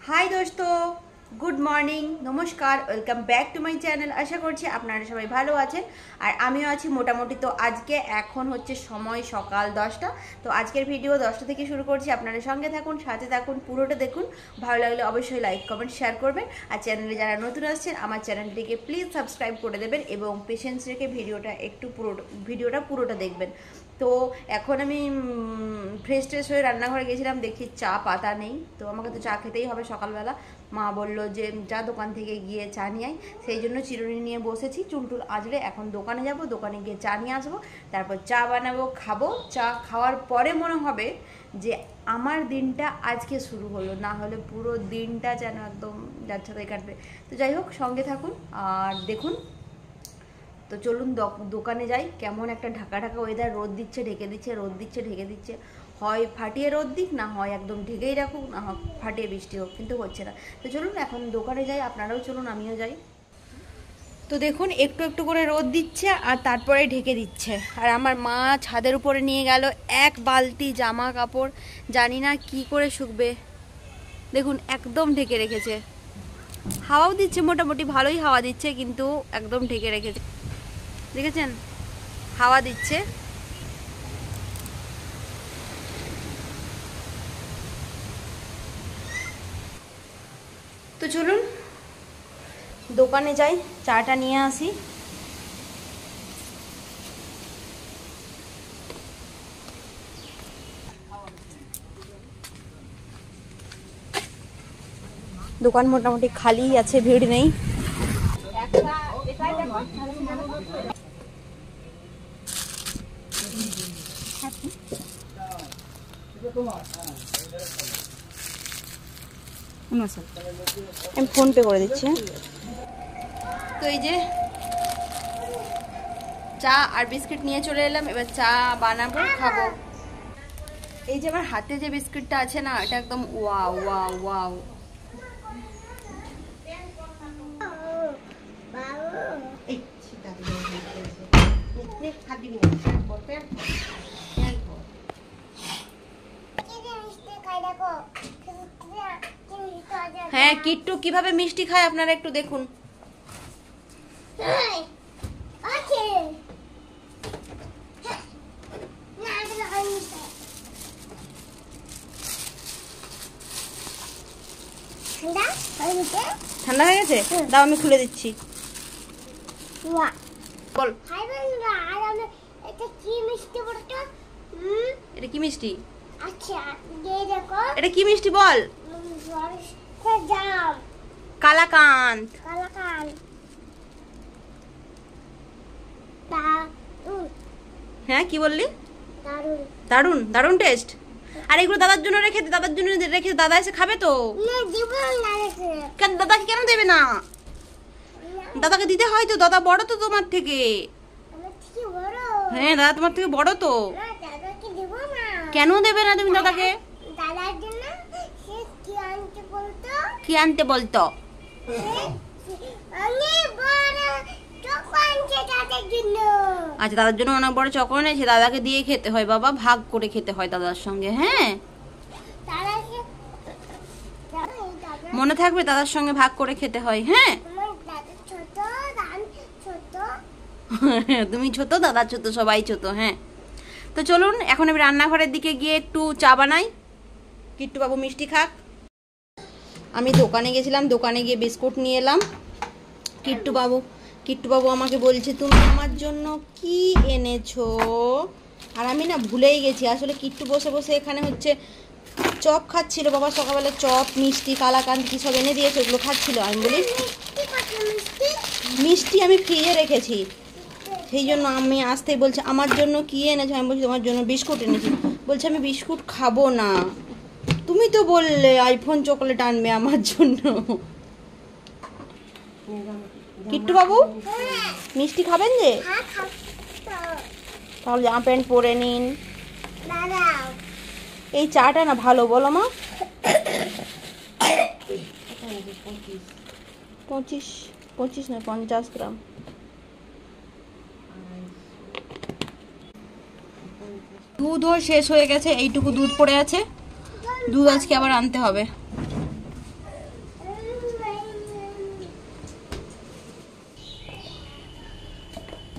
High दोस्तों good morning नमस्कार welcome back to my channel. आशा करছি আপনারা সবাই ভালো আছেন আর আমিও আছি মোটামুটি। তো আজকে এখন হচ্ছে সময় সকাল 10টা। তো আজকের ভিডিও 10টা থেকে শুরু করছি। আপনারা সঙ্গে থাকুন, সাথে থাকুন, পুরোটা দেখুন। ভালো লাগলে অবশ্যই লাইক কমেন্ট শেয়ার করবেন আর চ্যানেলে যারা নতুন আসছেন আমার চ্যানেলটিকে প্লিজ সাবস্ক্রাইব করে দেবেন এবং পেশেন্স রেখে ভিডিওটা পুরোটা দেখবেন। তো এখন আমি ফ্রেশ ট্রেশ হয়ে রান্নাঘরে গেছিলাম, দেখি চা পাতা নেই। তো আমাকে তো চা খেতেই হবে সকালবেলা। মা বললো যে চা দোকান থেকে গিয়ে চা নিয়ে আয়, সেই জন্য চিরুনি নিয়ে বসেছি চুলটুল আজরে। এখন দোকানে যাব, দোকানে গিয়ে চা নিয়ে আসবো, তারপর চা বানাবো, খাবো। চা খাওয়ার পরে মনে হবে যে আমার দিনটা আজকে শুরু হলো, না হলে পুরো দিনটা যেন একদম যাচ্ছাতাই কাটবে। তো যাই হোক, সঙ্গে থাকুন আর দেখুন। তো চলুন দোকানে যাই। কেমন একটা ঢাকা ঢাকা ওয়েদার, রোদ দিচ্ছে ঢেকে দিচ্ছে, রোদ দিচ্ছে ঢেকে দিচ্ছে। হয় ফাটিয়ে রোদ দিক, না হয় একদম ঢেকেই রাখুক, না হয় ফাটিয়ে বৃষ্টি হোক, কিন্তু হচ্ছে না। তো চলুন এখন দোকানে যাই, আপনারাও চলুন, আমিও যাই। তো দেখুন একটু একটু করে রোদ দিচ্ছে আর তারপরে ঢেকে দিচ্ছে। আর আমার মা ছাদের উপরে নিয়ে গেল এক বালতি জামা কাপড়, জানি না কি করে শুকবে। দেখুন একদম ঢেকে রেখেছে, হাওয়াও দিচ্ছে, মোটামুটি ভালোই হাওয়া দিচ্ছে, কিন্তু একদম ঢেকে রেখেছে। দেখেছেন হাওয়া দিচ্ছে। তো চলুন দোকানে যাই, চাটা নিয়ে আসি। দোকান মোটামুটি খালি আছে, ভিড় নেই। আমি ফোন পে করে দিচ্ছি। তো এই যে চা আর বিস্কিট নিয়ে চলে এলাম, এবার চা বানাবো, খাবো। এই যে আমার হাতে যে বিস্কিটটা আছে না, এটা একদম ওয়াও ওয়াও ওয়াও। হ্যাঁ কিট্টু কিভাবে মিষ্টি খায় আপনারা একটু দেখুন। ঠান্ডা হয়ে গেছে, দাও আমি খুলে দিচ্ছি। বল এটা কি মিষ্টি? আচ্ছা এটা কি মিষ্টি বল? কালাকান্দ। হ্যাঁ কি বললি? দারুন দারুন টেস্ট। আর এগুলো দাদার জন্য রেখে দাদা এসে খাবে তো। কেন দাদাকে কেন দেবে না? দাদাকে দিতে হয় তো, দাদা বড় তো তোমার থেকে। হ্যাঁ দাদা তোমার থেকে বড় তো। কেন দেবে না তুমি দাদাকে? কি আনতে বলতো? আচ্ছা দাদার জন্য অনেক বড় চকো এনেছে, দাদাকে দিয়ে খেতে হয় বাবা, ভাগ করে খেতে হয় দাদার সঙ্গে। হ্যাঁ মনে থাকবে, দাদার সঙ্গে ভাগ করে খেতে হয়। হ্যাঁ তুমি ছোট, দাদা ছোট, সবাই ছোট। হ্যাঁ তো চলুন এখন আমি রান্নাঘরের দিকে গিয়ে একটু চা বানাই, কিট্টু বাবু মিষ্টি খাক। আমি দোকানে গেছিলাম, দোকানে গিয়ে বিস্কুট নিয়ে এলাম। কিট্টু বাবু আমাকে বলছে তুমি আমার জন্য কি এনেছো। আর আমি না ভুলেই গেছি, আসলে কিট্টু বসে বসে এখানে হচ্ছে চপ খাচ্ছিল। বাবা সকালবেলা চপ মিষ্টি কালাকান্দ কি সব এনে দিয়েছে, ওগুলো খাচ্ছিল। আমি বলি মিষ্টি আমি ফ্রিজে রেখেছি, সেই জন্য আমি আসতেই বলছে আমার জন্য কি এনেছো। আমি বলছি তোমার জন্য বিস্কুট এনেছি। বলছে আমি বিস্কুট খাবো না, তুমি তো বললে আইফোন চকলেট আনবে আমার জন্য। কিট্টু বাবু মিষ্টি খাবেন যে? তাহলে জামা প্যান্ট পরে নিন। এই চাটা না ভালো বলো মা? 25 না 50 গ্রাম। দুধও শেষ হয়ে গেছে, এইটুকু দুধ পড়ে আছে, দুধ আজকে আবার আনতে হবে।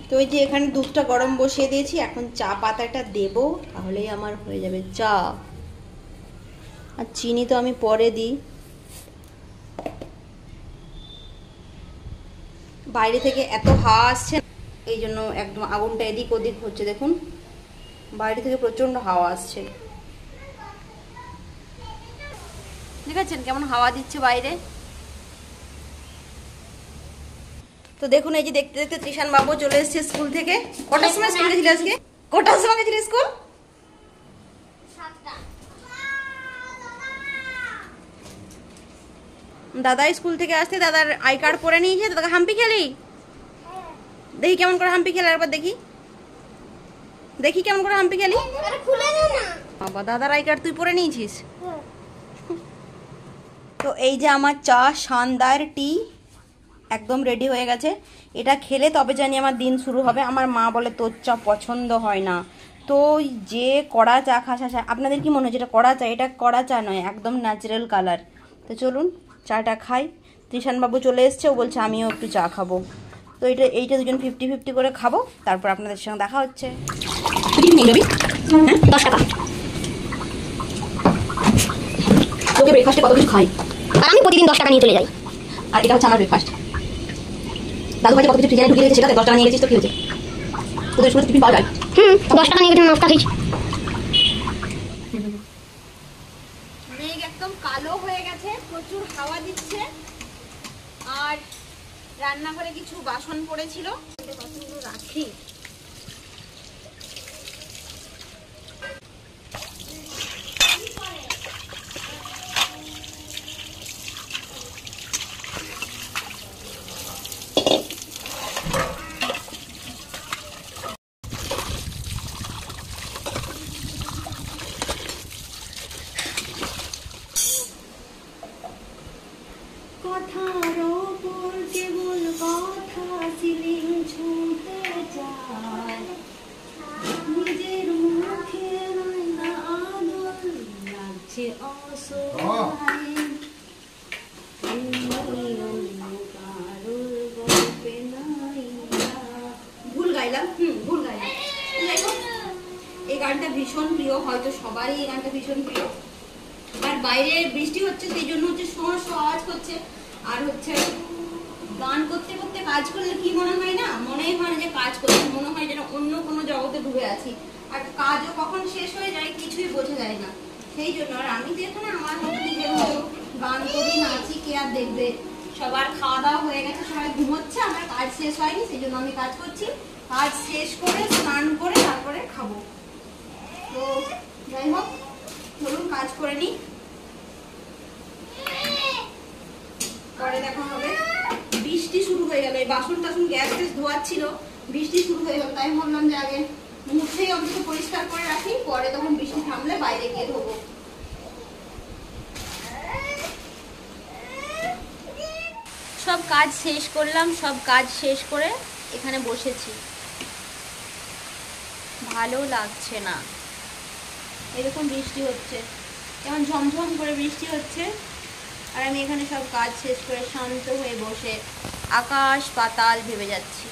তো ওই যে এখানে দুধটা গরম বসিয়ে দিয়েছি, এখন চা পাতাটা দেব, তাহলেই আমার হয়ে যাবে চা। আর চিনি তো আমি পরে দিই। বাইরে থেকে এত হাওয়া আসছে, এই জন্য একদম আগুনটা এদিক ওদিক হচ্ছে। দেখুন বাইরে থেকে প্রচন্ড হাওয়া আসছে, দেখেছেন কেমন হাওয়া দিচ্ছে বাইরে। তো দেখুন এই যে দেখতে দেখতে ত্রিশান বাবু চলে এসেছে স্কুল থেকে। কটার সময় স্কুল গেছিল আজকে? কটার সময় গেছিল স্কুল? দাদা স্কুল থেকে আসতে দাদার আই কার্ড পরে নিয়েছে। দাদা হাম্পি খেলি, দেখি কেমন করে হাম্পি খেলে, একবার দেখি দেখি কেমন করে হাম্পি খেলি। বাবা দাদার আই কার্ড তুই পরে নিয়েছিস। তো এই যে আমার চা, শানদার টি একদম রেডি হয়ে গেছে। এটা খেলে তবে জানি আমার দিন শুরু হবে। আমার মা বলে তোর চা পছন্দ হয় না, তো যে কড়া চা খাস। আপনাদের কি মনে হয় যেটা কড়া চা? এটা কড়া চা নয়, একদম ন্যাচারাল কালার। তো চলুন চাটা খাই। ত্রিশানবাবু চলে এসছে, ও বলছে আমিও একটু চা খাবো। তো এইটা দুজন 50-50 করে খাবো, তারপর আপনাদের সঙ্গে দেখা হচ্ছে। 10 টাকা তোকে ব্রেকফাস্টে কত কিছু খাই, আর আমি প্রতিদিন 10 টাকা নিয়ে চলে যাই। আর এটা হচ্ছে আমার ব্রেকফাস্ট। দাদু ভাই কত কিছু ফ্রিজে ঢুকিয়ে রেখেছে, সেটা 10 টাকা নিয়ে গেছিস তো কি হয়েছে? তোদের স্কুলে টিফিন পাওয়া যায়। 10 টাকা নিয়ে গেছে, নাস্তা খেয়েছি। মেঘ একদম কালো হয়ে গেছে, প্রচুর হাওয়া দিচ্ছে। আর রান্নাঘরে কিছু বাসন পড়েছিল, বাসনগুলো রাখি। কথার ওপর কেবল কথা সিলিং ছুঁতে যায়, নিজের মুখে না আদর লাগছে অসহায়। ভুল গাইলাম, ভুল গাইলাম। এই গানটা ভীষণ প্রিয়, হয়তো সবারই এই গানটা ভীষণ প্রিয়। আর বাইরে বৃষ্টি হচ্ছে, সেই জন্য হচ্ছে শো আওয়াজ করছে। আর হচ্ছে গান করতে করতে কাজ করলে কি মনে হয় না, মনেই হয় না যে কাজ করছি, মনে হয় যেন অন্য কোনো জগতে ডুবে আছি। আর কাজও কখন শেষ হয়ে যায় কিছুই বোঝা যায় না। সেই জন্য আর আমি তো এখানে আমার মতো নিজের মতো গান করি, নাচি, কে আর দেখবে। সবার খাওয়া দাওয়া হয়ে গেছে, সবাই ঘুমোচ্ছে, আমার কাজ শেষ হয়নি, সেই জন্য আমি কাজ করছি। কাজ শেষ করে স্নান করে তারপরে খাবো। তো যাই হোক, চলুন কাজ করে নিই, পরে দেখা হবে। বৃষ্টি শুরু হয়ে গেল, এই বাসন টাসন গ্যাস ট্যাস ধোয়াচ্ছিল, বৃষ্টি শুরু হয়ে গেল, তাই ভাবলাম যে আগে মুছেই অন্তত পরিষ্কার করে রাখি, পরে তখন বৃষ্টি থামলে বাইরে গিয়ে ধোবো। সব কাজ শেষ করলাম, সব কাজ শেষ করে এখানে বসেছি, ভালো লাগছে না। এরকম বৃষ্টি হচ্ছে, কেমন ঝমঝম করে বৃষ্টি হচ্ছে, আর আমি এখানে সব কাজ শেষ করে শান্ত হয়ে বসে আকাশ পাতাল ভেবে যাচ্ছি।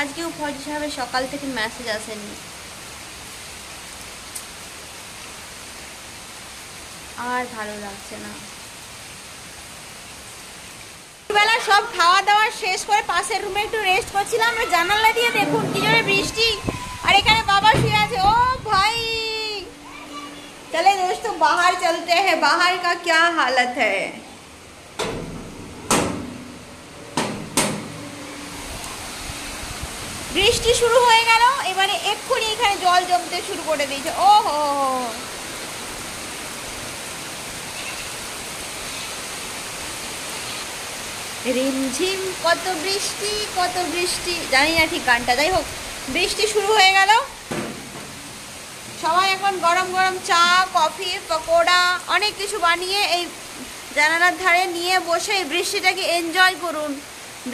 আজকেও ফজল সাহেবের সকাল থেকে মেসেজ আসেনি, আর ভালো লাগছে না। বেলা সব খাওয়া দাওয়া শেষ করে পাশের রুমে একটু রেস্ট করছিলাম, জানালা দিয়ে দেখুন কি জোরে বৃষ্টি, আর এখানে বাবা শুয়ে আছে। ও ভাই चले दोस्तों बाहर चलते हैं, बाहर का क्या हालत है। বৃষ্টি শুরু হয়ে গেল, এবারে এক্ষুনি এখানে জল জমতে শুরু করে দিয়েছে। ও হো রিমঝিম কত বৃষ্টি, জানি না ঠিক গানটা। যাই হোক, বৃষ্টি শুরু হয়ে গেল, সবাই এখন গরম গরম চা, কফি, পকোড়া অনেক কিছু বানিয়ে এই জানালার ধারে নিয়ে বসে এই বৃষ্টিটাকে এনজয় করুন।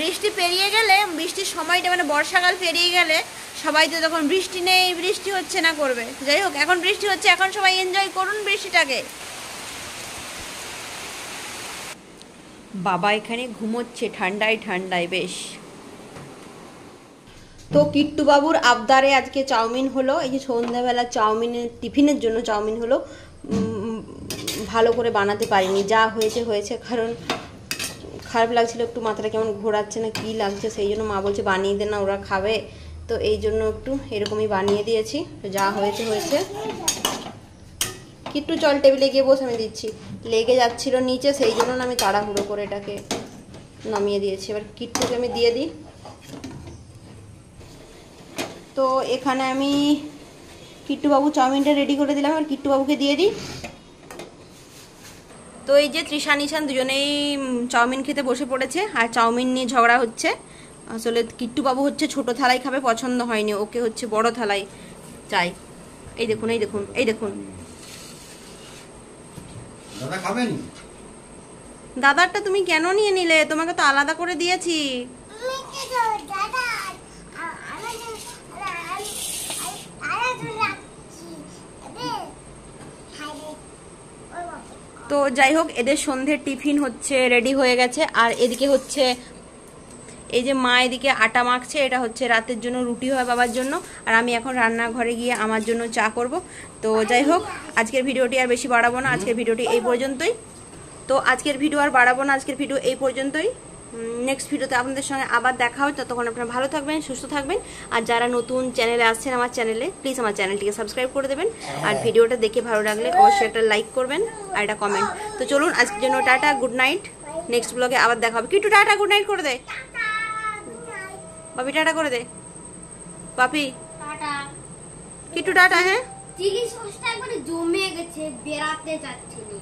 বৃষ্টি পেরিয়ে গেলে, বৃষ্টির সময়টা মানে বর্ষাকাল পেরিয়ে গেলে সবাই তো তখন বৃষ্টি নেই, বৃষ্টি হচ্ছে না করবে। যাই হোক, এখন বৃষ্টি হচ্ছে, এখন সবাই এনজয় করুন বৃষ্টিটাকে। বাবা এখানে ঘুমোচ্ছে ঠান্ডায় ঠান্ডায় বেশ। তো কিট্টু বাবুর আবদারে আজকে চাউমিন হলো। এই যে সন্ধ্যাবেলা চাউমিনের টিফিনের জন্য চাউমিন হলো। ভালো করে বানাতে পারিনি, যা হয়েছে হয়েছে, কারণ খারাপ লাগছিল একটু, মাথাটা কেমন ঘোরাচ্ছে না কি লাগছে, সেই জন্য মা বলছে বানিয়ে দে না, ওরা খাবে। তো এই জন্য একটু এরকমই বানিয়ে দিয়েছি। তো যা হয়েছে হয়েছে। কিট্টু চল টেবিলে গিয়ে বসে, আমি দিচ্ছি। লেগে যাচ্ছিল নিচে, সেই জন্য আমি তাড়াহুড়ো করে এটাকে নামিয়ে দিয়েছি। এবার কিট্টুকে আমি দিয়ে দিই। তো এখানে আমি কিট্টুবাবু চাউমিনটা রেডি করে দিলাম, আর কিট্টুবাবুকে দিয়ে দিই। তো এই যে তৃষা নিশান দুজনেই চাউমিন খেতে বসে পড়েছে, আর চাউমিন নিয়ে ঝগড়া হচ্ছে। আসলে কিট্টুবাবু হচ্ছে ছোট থালায় খাবে, পছন্দ হয়নি, ওকে হচ্ছে বড় থালায় চাই। এই দেখুন এই দেখুন এই দেখুন, দাদা খাবেন? দাদারটা তুমি কেন নিয়ে নিলে? তোমাকে তো আলাদা করে দিয়েছি। তো যাই হোক, এদের সন্ধ্যের টিফিন হচ্ছে রেডি হয়ে গেছে। আর এদিকে হচ্ছে এই যে মা এদিকে আটা মাখছে, এটা হচ্ছে রাতের জন্য রুটি হয় বাবার জন্য। আর আমি এখন রান্নাঘরে গিয়ে আমার জন্য চা করব। তো যাই হোক, আজকের ভিডিওটি আর বেশি বাড়াবো না, আজকের ভিডিওটি এই পর্যন্তই। তো আজকের ভিডিও আর বাড়াবো না, আজকের ভিডিও এই পর্যন্তই। নেক্সট ভিডিওতে আপনাদের সঙ্গে আবার দেখা হয়। ততক্ষণ আপনারা ভালো থাকবেন, সুস্থ থাকবেন। আর যারা নতুন চ্যানেলে আসছেন আমার চ্যানেলে, প্লিজ আমার চ্যানেলটিকে সাবস্ক্রাইব করে দেবেন। আর ভিডিওটা দেখে ভালো লাগলে অবশ্যই একটা লাইক করবেন আর একটা কমেন্ট। তো চলুন আজকের জন্য টাটা, গুড নাইট। নেক্সট ব্লগে আবার দেখা হবে। কিট্টু টাটা, গুড নাইট করে দে। বাপি টাটা করে দে। বাপি টাটা। কিট্টু টাটা। হ্যাঁ, চিলি সসটা একবারে জমে গেছে, বেরাতে যাচ্ছে না।